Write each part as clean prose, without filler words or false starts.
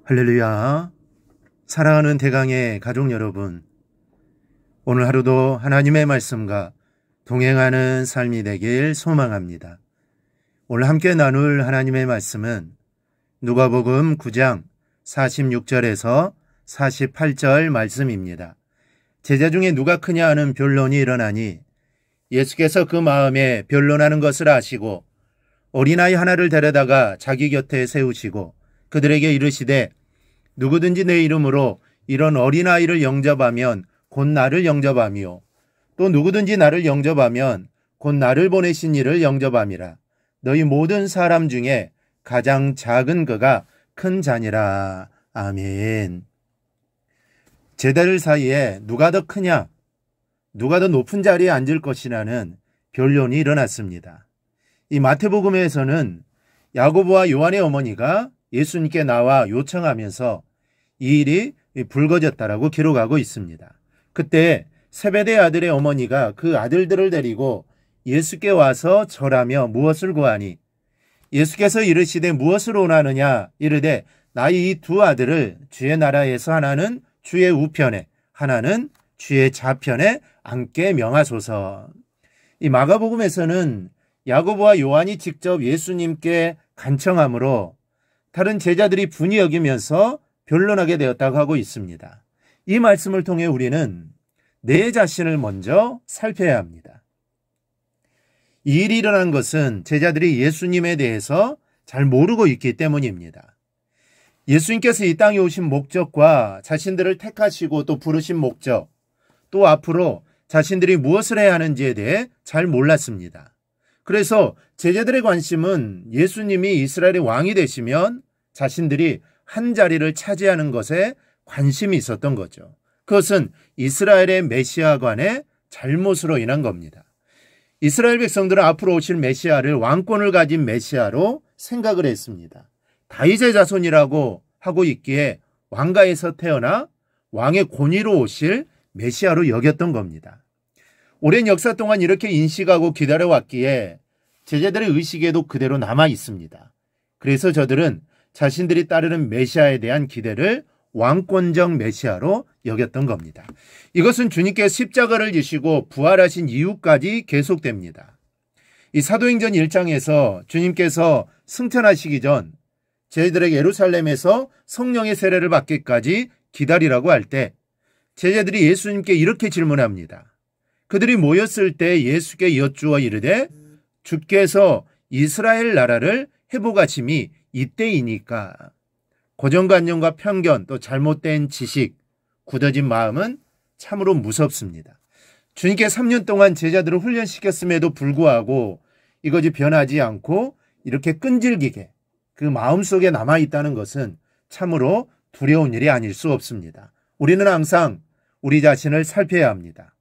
할렐루야. 사랑하는 대강의 가족 여러분, 오늘 하루도 하나님의 말씀과 동행하는 삶이 되길 소망합니다. 오늘 함께 나눌 하나님의 말씀은 누가복음 9장 46절에서 48절 말씀입니다. 제자 중에 누가 크냐 하는 변론이 일어나니 예수께서 그 마음에 변론하는 것을 아시고 어린아이 하나를 데려다가 자기 곁에 세우시고 그들에게 이르시되 누구든지 내 이름으로 이런 어린아이를 영접하면 곧 나를 영접하며 또 누구든지 나를 영접하면 곧 나를 보내신 이를 영접함이라. 너희 모든 사람 중에 가장 작은 그가 큰 자니라. 아멘. 제자들 사이에 누가 더 크냐, 누가 더 높은 자리에 앉을 것이라는 변론이 일어났습니다. 이 마태복음에서는 야고보와 요한의 어머니가 예수님께 나와 요청하면서 이 일이 불거졌다라고 기록하고 있습니다. 그때 세베대 아들의 어머니가 그 아들들을 데리고 예수께 와서 절하며 무엇을 구하니 예수께서 이르시되 무엇을 원하느냐 이르되 나의 이 두 아들을 주의 나라에서 하나는 주의 우편에 하나는 주의 좌편에 앉게 명하소서. 이 마가복음에서는 야고보와 요한이 직접 예수님께 간청함으로 다른 제자들이 분이 여기면서 변론하게 되었다고 하고 있습니다. 이 말씀을 통해 우리는 내 자신을 먼저 살펴야 합니다. 이 일이 일어난 것은 제자들이 예수님에 대해서 잘 모르고 있기 때문입니다. 예수님께서 이 땅에 오신 목적과 자신들을 택하시고 또 부르신 목적, 또 앞으로 자신들이 무엇을 해야 하는지에 대해 잘 몰랐습니다. 그래서 제자들의 관심은 예수님이 이스라엘의 왕이 되시면 자신들이 한 자리를 차지하는 것에 관심이 있었던 거죠. 그것은 이스라엘의 메시아관의 잘못으로 인한 겁니다. 이스라엘 백성들은 앞으로 오실 메시아를 왕권을 가진 메시아로 생각을 했습니다. 다윗의 자손이라고 하고 있기에 왕가에서 태어나 왕의 권위로 오실 메시아로 여겼던 겁니다. 오랜 역사 동안 이렇게 인식하고 기다려왔기에 제자들의 의식에도 그대로 남아 있습니다. 그래서 저들은 자신들이 따르는 메시아에 대한 기대를 왕권적 메시아로 여겼던 겁니다. 이것은 주님께서 십자가를 지시고 부활하신 이후까지 계속됩니다. 이 사도행전 1장에서 주님께서 승천하시기 전 제자들에게 예루살렘에서 성령의 세례를 받기까지 기다리라고 할 때 제자들이 예수님께 이렇게 질문합니다. 그들이 모였을 때 예수께 여쭈어 이르되 주께서 이스라엘 나라를 회복하심이 이때이니까. 고정관념과 편견 또 잘못된 지식, 굳어진 마음은 참으로 무섭습니다. 주님께 3년 동안 제자들을 훈련시켰음에도 불구하고 이것이 변하지 않고 이렇게 끈질기게 그 마음속에 남아있다는 것은 참으로 두려운 일이 아닐 수 없습니다. 우리는 항상 우리 자신을 살펴야 합니다.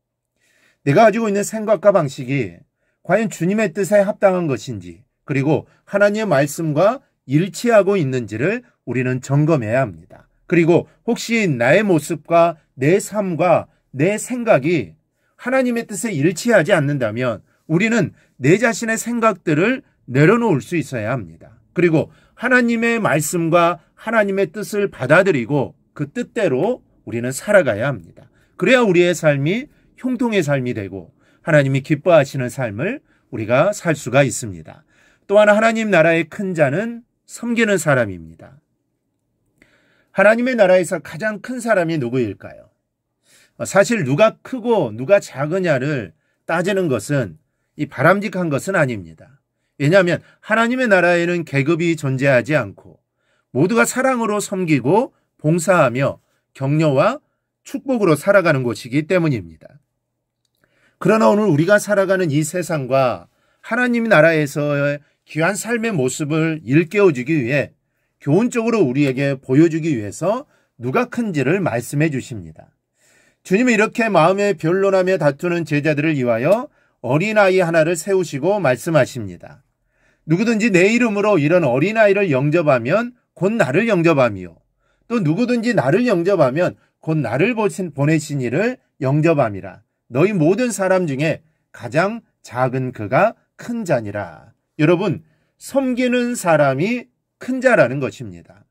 내가 가지고 있는 생각과 방식이 과연 주님의 뜻에 합당한 것인지, 그리고 하나님의 말씀과 일치하고 있는지를 우리는 점검해야 합니다. 그리고 혹시 나의 모습과 내 삶과 내 생각이 하나님의 뜻에 일치하지 않는다면 우리는 내 자신의 생각들을 내려놓을 수 있어야 합니다. 그리고 하나님의 말씀과 하나님의 뜻을 받아들이고 그 뜻대로 우리는 살아가야 합니다. 그래야 우리의 삶이 형통의 삶이 되고 하나님이 기뻐하시는 삶을 우리가 살 수가 있습니다. 또 하나 하나님 나라의 큰 자는 섬기는 사람입니다. 하나님의 나라에서 가장 큰 사람이 누구일까요? 사실 누가 크고 누가 작으냐를 따지는 것은 이 바람직한 것은 아닙니다. 왜냐하면 하나님의 나라에는 계급이 존재하지 않고 모두가 사랑으로 섬기고 봉사하며 격려와 축복으로 살아가는 곳이기 때문입니다. 그러나 오늘 우리가 살아가는 이 세상과 하나님 나라에서의 귀한 삶의 모습을 일깨워주기 위해 교훈적으로 우리에게 보여주기 위해서 누가 큰지를 말씀해 주십니다. 주님은 이렇게 마음에 변론하며 다투는 제자들을 위하여 어린아이 하나를 세우시고 말씀하십니다. 누구든지 내 이름으로 이런 어린아이를 영접하면 곧 나를 영접하며 또 누구든지 나를 영접하면 곧 나를 보내신 이를 영접함이라. 너희 모든 사람 중에 가장 작은 그가 큰 자니라. 여러분, 섬기는 사람이 큰 자라는 것입니다.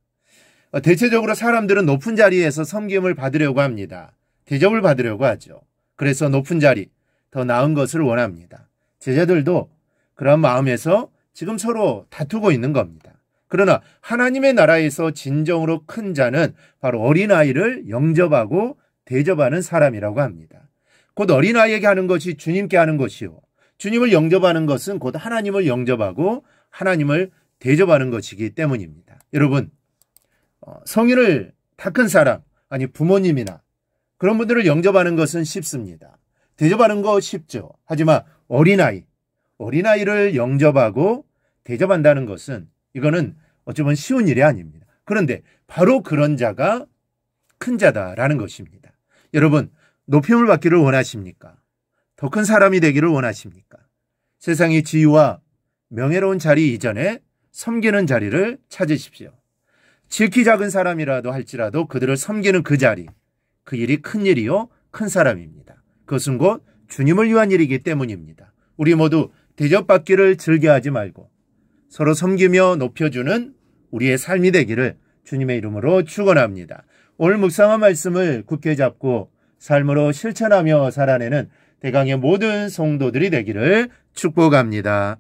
대체적으로 사람들은 높은 자리에서 섬김을 받으려고 합니다. 대접을 받으려고 하죠. 그래서 높은 자리, 더 나은 것을 원합니다. 제자들도 그런 마음에서 지금 서로 다투고 있는 겁니다. 그러나 하나님의 나라에서 진정으로 큰 자는 바로 어린아이를 영접하고 대접하는 사람이라고 합니다. 곧 어린아이에게 하는 것이 주님께 하는 것이요, 주님을 영접하는 것은 곧 하나님을 영접하고 하나님을 대접하는 것이기 때문입니다. 여러분, 성인을 다 큰 사람, 아니 부모님이나 그런 분들을 영접하는 것은 쉽습니다. 대접하는 거 쉽죠. 하지만 어린아이를 영접하고 대접한다는 것은 이거는 어쩌면 쉬운 일이 아닙니다. 그런데 바로 그런 자가 큰 자다라는 것입니다. 여러분, 높임을 받기를 원하십니까? 더 큰 사람이 되기를 원하십니까? 세상의 지위와 명예로운 자리 이전에 섬기는 자리를 찾으십시오. 지극히 작은 사람이라도 할지라도 그들을 섬기는 그 자리, 그 일이 큰 일이요, 큰 사람입니다. 그것은 곧 주님을 위한 일이기 때문입니다. 우리 모두 대접받기를 즐겨하지 말고 서로 섬기며 높여주는 우리의 삶이 되기를 주님의 이름으로 축원합니다. 오늘 묵상한 말씀을 굳게 잡고 삶으로 실천하며 살아내는 대강의 모든 성도들이 되기를 축복합니다.